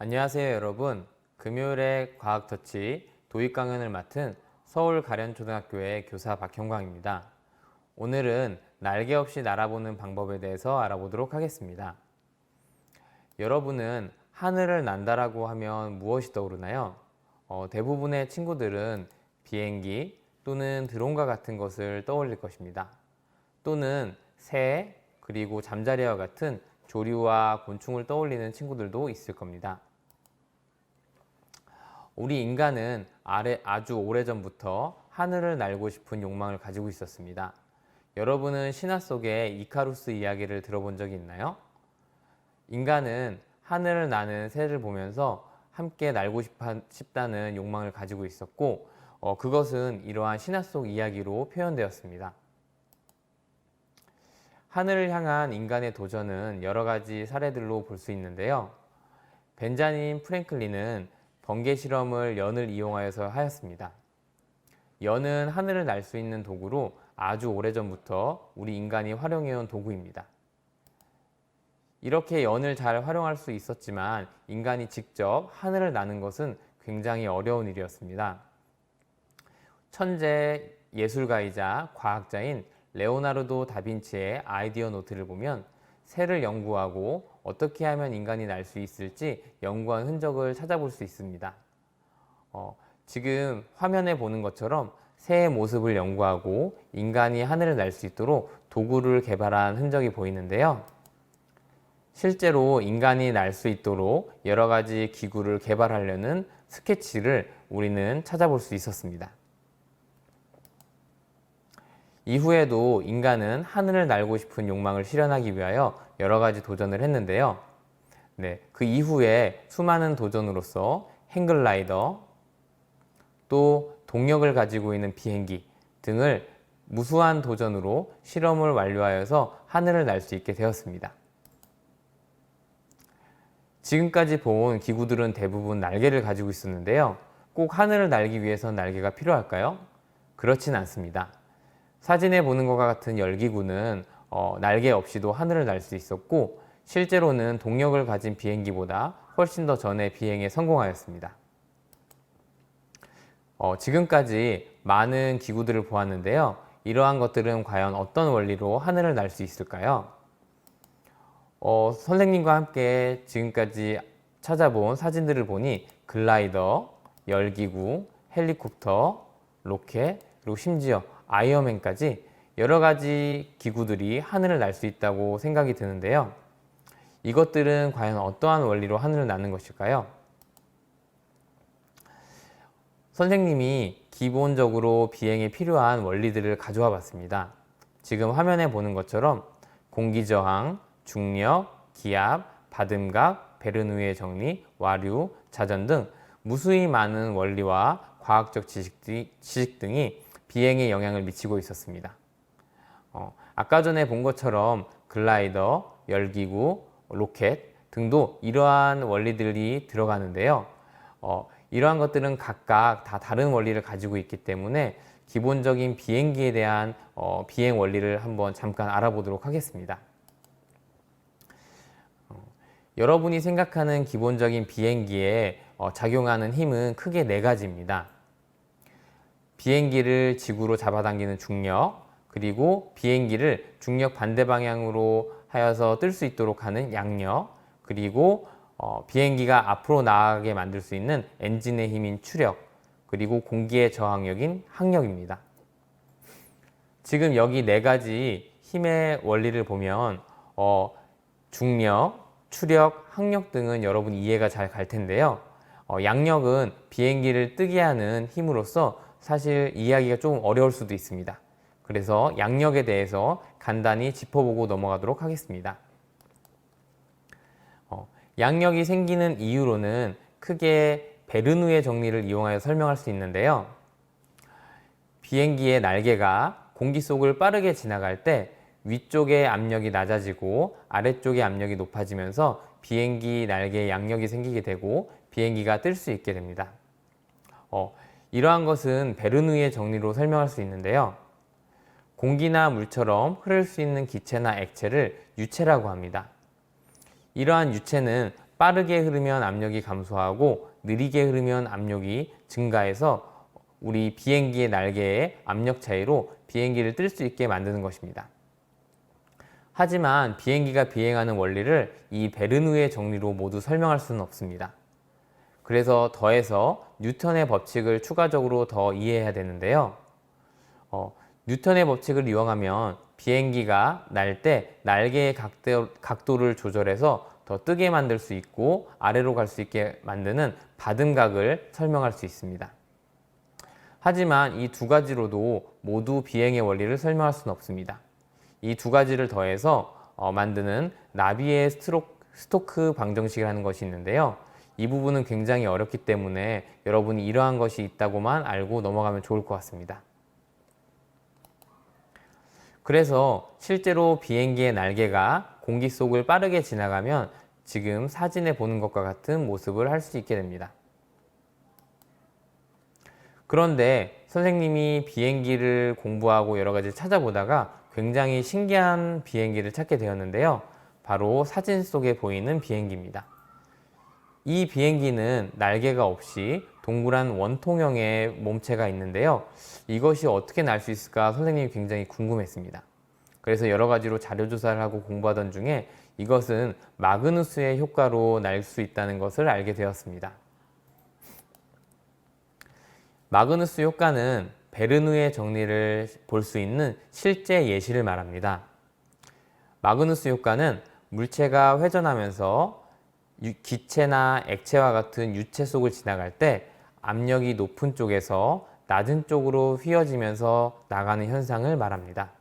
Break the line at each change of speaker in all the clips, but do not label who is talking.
안녕하세요 여러분. 금요일에 과학터치 도입 강연을 맡은 서울 가련초등학교의 교사 박형광입니다. 오늘은 날개 없이 날아보는 방법에 대해서 알아보도록 하겠습니다. 여러분은 하늘을 난다라고 하면 무엇이 떠오르나요? 대부분의 친구들은 비행기 또는 드론과 같은 것을 떠올릴 것입니다. 또는 새, 그리고 잠자리와 같은 조류와 곤충을 떠올리는 친구들도 있을 겁니다. 우리 인간은 아주 오래전부터 하늘을 날고 싶은 욕망을 가지고 있었습니다. 여러분은 신화 속의 이카루스 이야기를 들어본 적이 있나요? 인간은 하늘을 나는 새를 보면서 함께 날고 싶다는 욕망을 가지고 있었고, 그것은 이러한 신화 속 이야기로 표현되었습니다. 하늘을 향한 인간의 도전은 여러 가지 사례들로 볼 수 있는데요. 벤자민 프랭클린은 번개 실험을 연을 이용하여서 하였습니다. 연은 하늘을 날 수 있는 도구로 아주 오래전부터 우리 인간이 활용해온 도구입니다. 이렇게 연을 잘 활용할 수 있었지만 인간이 직접 하늘을 나는 것은 굉장히 어려운 일이었습니다. 천재 예술가이자 과학자인 레오나르도 다빈치의 아이디어 노트를 보면 새를 연구하고 어떻게 하면 인간이 날 수 있을지 연구한 흔적을 찾아볼 수 있습니다. 지금 화면에 보는 것처럼 새의 모습을 연구하고 인간이 하늘을 날 수 있도록 도구를 개발한 흔적이 보이는데요. 실제로 인간이 날 수 있도록 여러 가지 기구를 개발하려는 스케치를 우리는 찾아볼 수 있었습니다. 이후에도 인간은 하늘을 날고 싶은 욕망을 실현하기 위하여 여러 가지 도전을 했는데요. 그 이후에 수많은 도전으로서 행글라이더, 또 동력을 가지고 있는 비행기 등을 무수한 도전으로 실험을 완료하여서 하늘을 날 수 있게 되었습니다. 지금까지 본 기구들은 대부분 날개를 가지고 있었는데요. 꼭 하늘을 날기 위해서 날개가 필요할까요? 그렇진 않습니다. 사진에 보는 것과 같은 열기구는 날개 없이도 하늘을 날 수 있었고, 실제로는 동력을 가진 비행기보다 훨씬 더 전에 비행에 성공하였습니다. 지금까지 많은 기구들을 보았는데요. 이러한 것들은 과연 어떤 원리로 하늘을 날 수 있을까요? 선생님과 함께 지금까지 찾아본 사진들을 보니 글라이더, 열기구, 헬리콥터, 로켓, 그리고 심지어 아이언맨까지 여러 가지 기구들이 하늘을 날 수 있다고 생각이 드는데요. 이것들은 과연 어떠한 원리로 하늘을 나는 것일까요? 선생님이 기본적으로 비행에 필요한 원리들을 가져와 봤습니다. 지금 화면에 보는 것처럼 공기저항, 중력, 기압, 받음각, 베르누이의 정리, 와류, 자전 등 무수히 많은 원리와 과학적 지식 등이 비행에 영향을 미치고 있었습니다. 아까 전에 본 것처럼 글라이더, 열기구, 로켓 등도 이러한 원리들이 들어가는데요. 이러한 것들은 각각 다 다른 원리를 가지고 있기 때문에 기본적인 비행기에 대한 비행 원리를 한번 잠깐 알아보도록 하겠습니다. 여러분이 생각하는 기본적인 비행기에 작용하는 힘은 크게 네 가지입니다. 비행기를 지구로 잡아당기는 중력, 그리고 비행기를 중력 반대 방향으로 하여서 뜰 수 있도록 하는 양력, 그리고 비행기가 앞으로 나가게 만들 수 있는 엔진의 힘인 추력, 그리고 공기의 저항력인 항력입니다. 지금 여기 네 가지 힘의 원리를 보면 중력, 추력, 항력 등은 여러분 이해가 잘 갈 텐데요. 양력은 비행기를 뜨게 하는 힘으로서 사실 이해하기가 조금 어려울 수도 있습니다. 그래서 양력에 대해서 간단히 짚어보고 넘어가도록 하겠습니다. 양력이 생기는 이유로는 크게 베르누이의 정리를 이용하여 설명할 수 있는데요. 비행기의 날개가 공기 속을 빠르게 지나갈 때 위쪽의 압력이 낮아지고 아래쪽의 압력이 높아지면서 비행기 날개에 양력이 생기게 되고 비행기가 뜰 수 있게 됩니다. 이러한 것은 베르누이의 정리로 설명할 수 있는데요. 공기나 물처럼 흐를 수 있는 기체나 액체를 유체라고 합니다. 이러한 유체는 빠르게 흐르면 압력이 감소하고 느리게 흐르면 압력이 증가해서 우리 비행기의 날개의 압력 차이로 비행기를 뜰 수 있게 만드는 것입니다. 하지만 비행기가 비행하는 원리를 이 베르누이의 정리로 모두 설명할 수는 없습니다. 그래서 더해서 뉴턴의 법칙을 추가적으로 더 이해해야 되는데요. 뉴턴의 법칙을 이용하면 비행기가 날 때 날개의 각도를 조절해서 더 뜨게 만들 수 있고 아래로 갈 수 있게 만드는 받음각을 설명할 수 있습니다. 하지만 이 두 가지로도 모두 비행의 원리를 설명할 수는 없습니다. 이 두 가지를 더해서 만드는 나비의 스토크 방정식이라는 것이 있는데요. 이 부분은 굉장히 어렵기 때문에 여러분이 이러한 것이 있다고만 알고 넘어가면 좋을 것 같습니다. 그래서 실제로 비행기의 날개가 공기 속을 빠르게 지나가면 지금 사진에 보는 것과 같은 모습을 할 수 있게 됩니다. 그런데 선생님이 비행기를 공부하고 여러 가지 찾아보다가 굉장히 신기한 비행기를 찾게 되었는데요. 바로 사진 속에 보이는 비행기입니다. 이 비행기는 날개가 없이 동그란 원통형의 몸체가 있는데요. 이것이 어떻게 날 수 있을까 선생님이 굉장히 궁금했습니다. 그래서 여러 가지로 자료 조사를 하고 공부하던 중에 이것은 마그누스의 효과로 날 수 있다는 것을 알게 되었습니다. 마그누스 효과는 베르누이의 정리를 볼 수 있는 실제 예시를 말합니다. 마그누스 효과는 물체가 회전하면서 기체나 액체와 같은 유체 속을 지나갈 때 압력이 높은 쪽에서 낮은 쪽으로 휘어지면서 나가는 현상을 말합니다.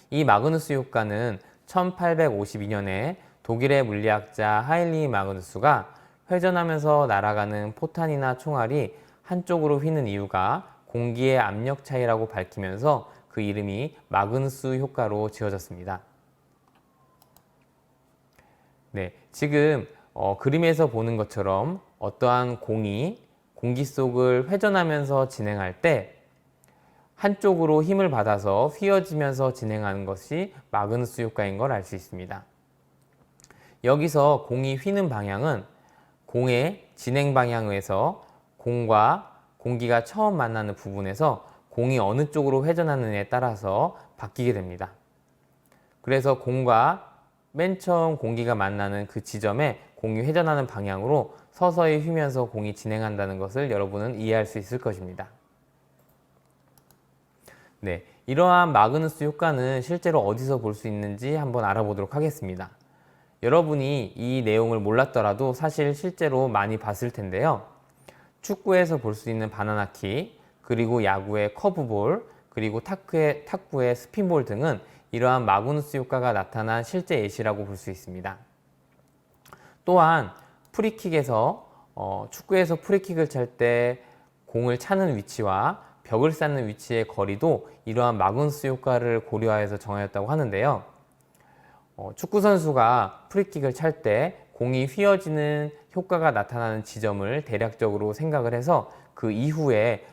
이 마그누스 효과는 1852년에 독일의 물리학자 하일리 마그누스가 회전하면서 날아가는 포탄이나 총알이 한쪽으로 휘는 이유가 공기의 압력 차이라고 밝히면서 그 이름이 마그누스 효과로 지어졌습니다. 네, 지금 그림에서 보는 것처럼 어떠한 공이 공기 속을 회전하면서 진행할 때 한쪽으로 힘을 받아서 휘어지면서 진행하는 것이 마그누스 효과인 걸 알 수 있습니다. 여기서 공이 휘는 방향은 공의 진행 방향에서 공과 공기가 처음 만나는 부분에서 공이 어느 쪽으로 회전하느냐에 따라서 바뀌게 됩니다. 그래서 공과 맨 처음 공기가 만나는 그 지점에 공이 회전하는 방향으로 서서히 휘면서 공이 진행한다는 것을 여러분은 이해할 수 있을 것입니다. 네, 이러한 마그누스 효과는 실제로 어디서 볼 수 있는지 한번 알아보도록 하겠습니다. 여러분이 이 내용을 몰랐더라도 사실 실제로 많이 봤을 텐데요. 축구에서 볼 수 있는 바나나킥, 그리고 야구의 커브볼, 그리고 탁구의 스핀볼 등은 이러한 마그누스 효과가 나타난 실제 예시라고 볼 수 있습니다. 또한 프리킥에서 축구에서 프리킥을 찰 때 공을 차는 위치와 벽을 쌓는 위치의 거리도 이러한 마그누스 효과를 고려하여서 정하였다고 하는데요. 축구 선수가 프리킥을 찰 때 공이 휘어지는 효과가 나타나는 지점을 대략적으로 생각을 해서 그 이후에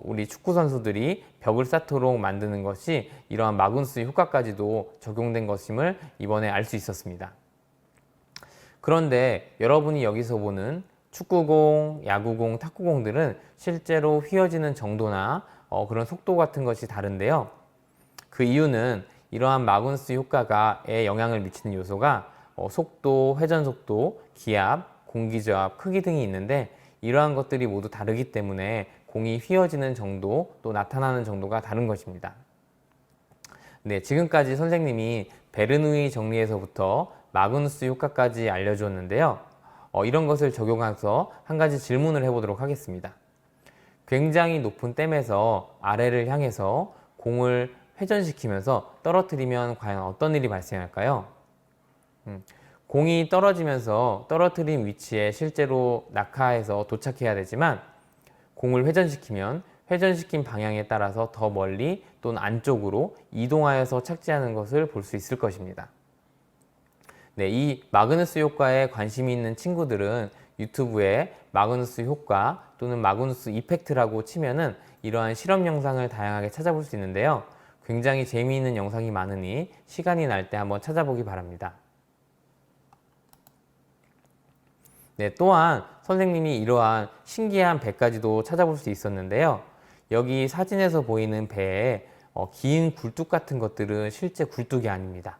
우리 축구 선수들이 벽을 쌓도록 만드는 것이 이러한 마그누스 효과까지도 적용된 것임을 이번에 알 수 있었습니다. 그런데 여러분이 여기서 보는 축구공, 야구공, 탁구공들은 실제로 휘어지는 정도나 그런 속도 같은 것이 다른데요. 그 이유는 이러한 마그누스 효과에 영향을 미치는 요소가 속도, 회전 속도, 기압, 공기저압, 크기 등이 있는데 이러한 것들이 모두 다르기 때문에 공이 휘어지는 정도 또 나타나는 정도가 다른 것입니다. 네, 지금까지 선생님이 베르누이 정리에서부터 마그누스 효과까지 알려주었는데요. 이런 것을 적용해서 한 가지 질문을 해보도록 하겠습니다. 굉장히 높은 댐에서 아래를 향해서 공을 회전시키면서 떨어뜨리면 과연 어떤 일이 발생할까요? 공이 떨어지면서 떨어뜨린 위치에 실제로 낙하해서 도착해야 되지만 공을 회전시키면 회전시킨 방향에 따라서 더 멀리 또는 안쪽으로 이동하여서 착지하는 것을 볼 수 있을 것입니다. 네, 이 마그누스 효과에 관심이 있는 친구들은 유튜브에 마그누스 효과 또는 마그누스 이펙트라고 치면은 이러한 실험 영상을 다양하게 찾아볼 수 있는데요. 굉장히 재미있는 영상이 많으니 시간이 날 때 한번 찾아보기 바랍니다. 네, 또한 선생님이 이러한 신기한 배까지도 찾아볼 수 있었는데요. 여기 사진에서 보이는 배에 긴 굴뚝 같은 것들은 실제 굴뚝이 아닙니다.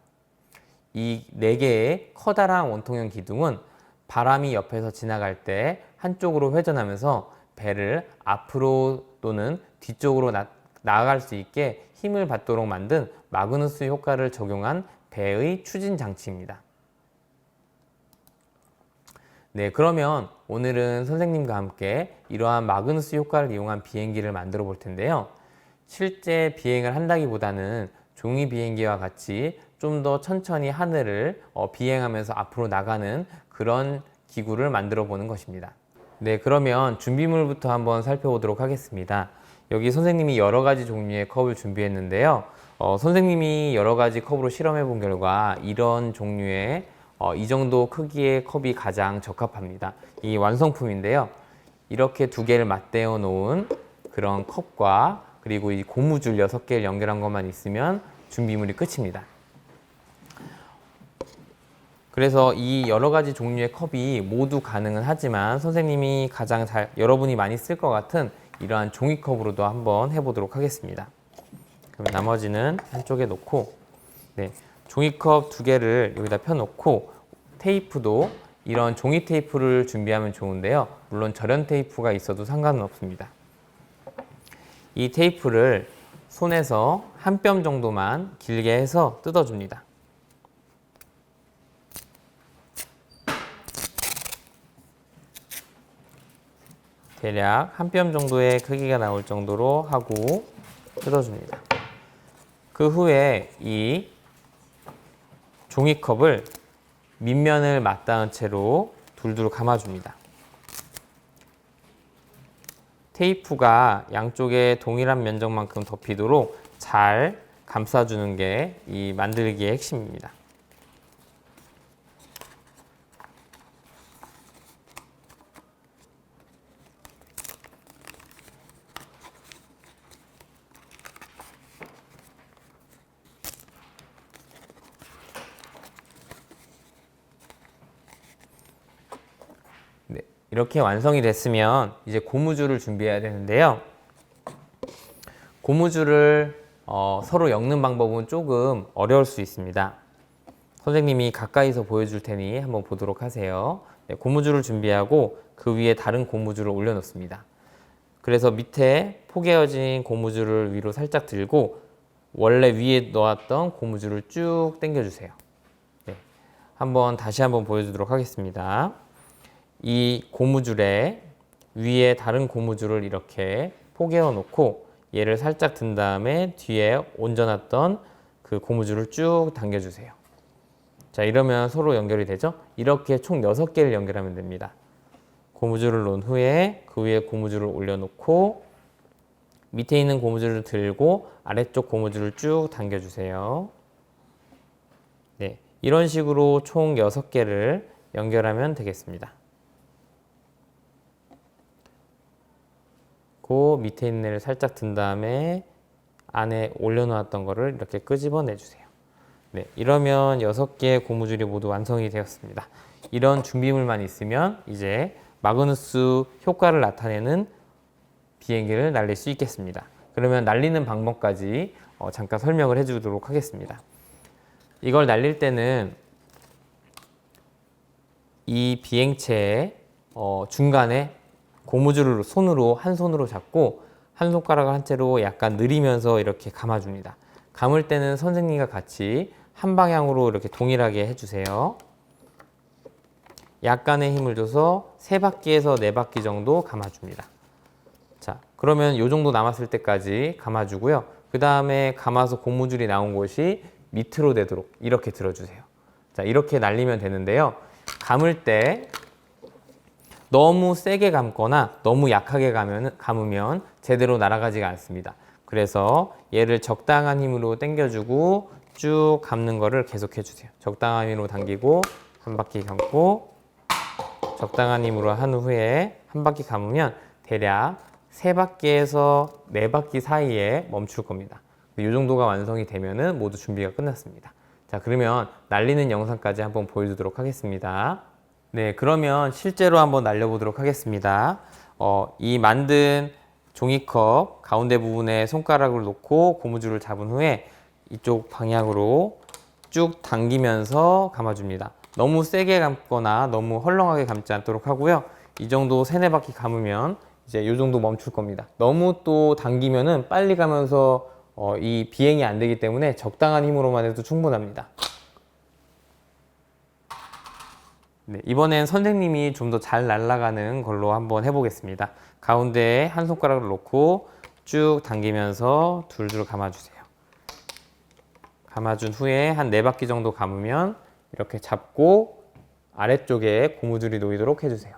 이 4개의 커다란 원통형 기둥은 바람이 옆에서 지나갈 때 한쪽으로 회전하면서 배를 앞으로 또는 뒤쪽으로 나아갈 수 있게 힘을 받도록 만든 마그누스 효과를 적용한 배의 추진 장치입니다. 네, 그러면 오늘은 선생님과 함께 이러한 마그누스 효과를 이용한 비행기를 만들어 볼 텐데요. 실제 비행을 한다기보다는 종이 비행기와 같이 좀 더 천천히 하늘을 비행하면서 앞으로 나가는 그런 기구를 만들어 보는 것입니다. 네, 그러면 준비물부터 한번 살펴보도록 하겠습니다. 여기 선생님이 여러 가지 종류의 컵을 준비했는데요. 선생님이 여러 가지 컵으로 실험해 본 결과 이런 종류의 이 정도 크기의 컵이 가장 적합합니다. 이 완성품인데요. 이렇게 2개를 맞대어 놓은 그런 컵과 그리고 이 고무줄 6개를 연결한 것만 있으면 준비물이 끝입니다. 그래서 이 여러 가지 종류의 컵이 모두 가능은 하지만 선생님이 가장 여러분이 많이 쓸 것 같은 이러한 종이컵으로도 한번 해보도록 하겠습니다. 그럼 나머지는 한쪽에 놓고, 네, 종이컵 2개를 여기다 펴놓고 테이프도 이런 종이 테이프를 준비하면 좋은데요. 물론 절연 테이프가 있어도 상관은 없습니다. 이 테이프를 손에서 한 뼘 정도만 길게 해서 뜯어줍니다. 대략 한 뼘 정도의 크기가 나올 정도로 하고 뜯어줍니다. 그 후에 이 종이컵을 밑면을 맞닿은 채로 둘둘 감아줍니다. 테이프가 양쪽에 동일한 면적만큼 덮이도록 잘 감싸주는 게 이 만들기의 핵심입니다. 네, 이렇게 완성이 됐으면 이제 고무줄을 준비해야 되는데요. 고무줄을 서로 엮는 방법은 조금 어려울 수 있습니다. 선생님이 가까이서 보여줄 테니 한번 보도록 하세요. 네, 고무줄을 준비하고 그 위에 다른 고무줄을 올려놓습니다. 그래서 밑에 포개어진 고무줄을 위로 살짝 들고 원래 위에 놓았던 고무줄을 쭉 당겨주세요. 네, 다시 한번 보여주도록 하겠습니다. 이 고무줄에 위에 다른 고무줄을 이렇게 포개어 놓고 얘를 살짝 든 다음에 뒤에 얹어놨던 그 고무줄을 쭉 당겨주세요. 자, 이러면 서로 연결이 되죠? 이렇게 총 6개를 연결하면 됩니다. 고무줄을 놓은 후에 그 위에 고무줄을 올려놓고 밑에 있는 고무줄을 들고 아래쪽 고무줄을 쭉 당겨주세요. 네, 이런 식으로 총 6개를 연결하면 되겠습니다. 그 밑에 있는 애를 살짝 든 다음에 안에 올려놓았던 거를 이렇게 끄집어 내주세요. 네, 이러면 6개의 고무줄이 모두 완성이 되었습니다. 이런 준비물만 있으면 이제 마그누스 효과를 나타내는 비행기를 날릴 수 있겠습니다. 그러면 날리는 방법까지 잠깐 설명을 해주도록 하겠습니다. 이걸 날릴 때는 이 비행체의 중간에 고무줄을 한 손으로 잡고 한 손가락을 한 채로 약간 느리면서 이렇게 감아줍니다. 감을 때는 선생님과 같이 한 방향으로 이렇게 동일하게 해주세요. 약간의 힘을 줘서 3바퀴에서 4바퀴 정도 감아줍니다. 자, 그러면 이 정도 남았을 때까지 감아주고요. 그 다음에 감아서 고무줄이 나온 곳이 밑으로 되도록 이렇게 들어주세요. 자, 이렇게 날리면 되는데요. 감을 때 너무 세게 감거나 너무 약하게 감으면 제대로 날아가지가 않습니다. 그래서 얘를 적당한 힘으로 당겨주고 쭉 감는 거를 계속 해주세요. 적당한 힘으로 당기고 한 바퀴 감고 적당한 힘으로 한 후에 한 바퀴 감으면 대략 3바퀴에서 4바퀴 사이에 멈출 겁니다. 이 정도가 완성이 되면은 모두 준비가 끝났습니다. 자, 그러면 날리는 영상까지 한번 보여주도록 하겠습니다. 네, 그러면 실제로 한번 날려보도록 하겠습니다. 이 만든 종이컵 가운데 부분에 손가락을 놓고 고무줄을 잡은 후에 이쪽 방향으로 쭉 당기면서 감아줍니다. 너무 세게 감거나 너무 헐렁하게 감지 않도록 하고요. 이 정도 3-4바퀴 감으면 이제 이 정도 멈출 겁니다. 너무 또 당기면은 빨리 가면서 이 비행이 안 되기 때문에 적당한 힘으로만 해도 충분합니다. 네, 이번엔 선생님이 좀 더 잘 날아가는 걸로 한번 해보겠습니다. 가운데에 한 손가락을 놓고 쭉 당기면서 둘둘 감아주세요. 감아준 후에 한 4바퀴 정도 감으면 이렇게 잡고 아래쪽에 고무줄이 놓이도록 해주세요.